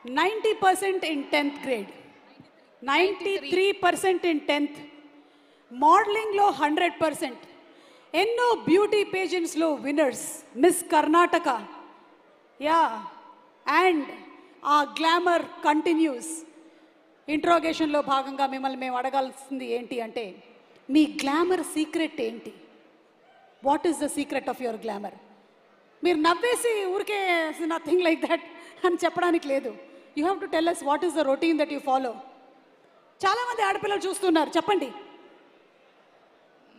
90% in 10th grade, 93% in 10th, మోడలింగ్లో 100%, ఎన్నో beauty పేజెంట్స్లో winners, Miss Karnataka, yeah, and uh glamour continues. ఇంట్రోగేషన్లో భాగంగా మిమ్మల్ని మేము అడగాల్సింది ఏంటి అంటే, మీ గ్లామర్ సీక్రెట్ ఏంటి? What is the secret of your glamour? మీరు నవ్వేసి ఊరికే నథింగ్ లైక్ దట్ అని చెప్పడానికి లేదు. You have to tell us what is the routine that you follow. చాలామంది ఆడపిల్లలు చూస్తున్నారు, చెప్పండి.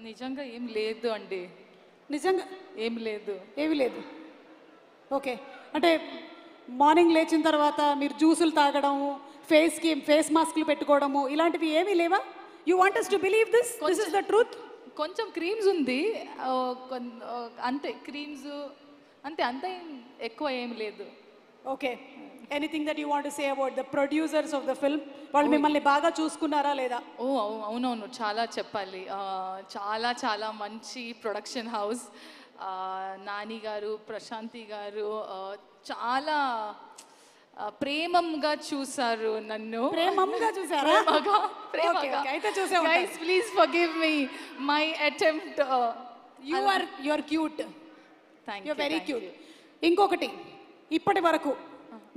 నిజంగా ఏం లేదు అండి. నిజంగా ఏం లేదు, ఏమీ లేదు. ఓకే, అంటే మార్నింగ్ లేచిన తర్వాత మీరు జ్యూసులు తాగడము, ఫేస్ మాస్క్లు పెట్టుకోవడము ఇలాంటివి ఏమీ లేవా? You want us to believe this? This is the truth? కొంచెం క్రీమ్స్ ఉంది, అంతే. క్రీమ్స్ అంతే, అంతే, ఎక్కువ ఏం లేదు. Okay, anything that you want to say about the producers of the film? వాళ్ళు మిమ్మల్ని బాగా చూసుకున్నారా లేదా? అవునవును, చాలా చెప్పాలి. చాలా చాలా మంచి ప్రొడక్షన్ హౌస్. నాని గారు, ప్రశాంతి గారు చాలా ప్రేమంగా చూసారు నన్ను. ప్రేమంగా చూసారా? ప్రేమగా. అయితే చూసే guys, please forgive me my attempt. You are cute. Thank you you, very cute. ఇంకొకటి, ఇప్పటి వరకు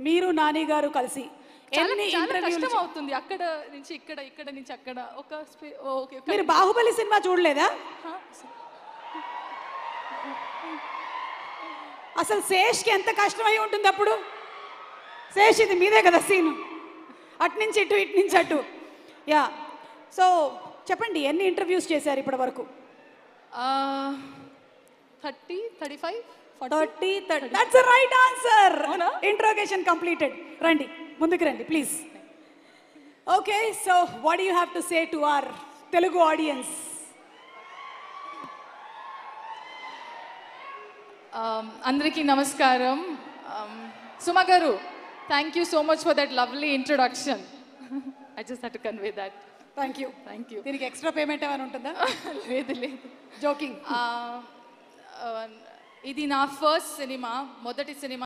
మీరు నాని గారు కలిసి ఎన్ని ఇంటర్వ్యూలు? కష్టం అవుతుంది, అక్కడ నుంచి ఇక్కడ, ఇక్కడ నుంచి అక్కడ. మీరు బాహుబలి సినిమా చూడలేదా? అసలు శేష్కి ఎంత కష్టమై ఉంటుంది అప్పుడు. శేష్, ఇది మీదే కదా సీను, అటు నుంచి ఇటు, ఇటు నుంచి అటు. యా, సో చెప్పండి, ఎన్ని ఇంటర్వ్యూస్ చేశారు ఇప్పటి వరకు? 30, 35, 30. That's the right answer. Interrogation completed. రండి, ముందుకు రండి please. Okay, so what do you have to say to our Telugu audience? అందరికీ నమస్కారం. సుమా గారు, thank you so much for that lovely introduction. I just have to convey that. Thank you. దీనికి extra payment ఏమైనా ఉంటుందా? లేదు లేదు, జోకింగ్. ఇది నా ఫస్ట్ సినిమా, మొదటి సినిమా.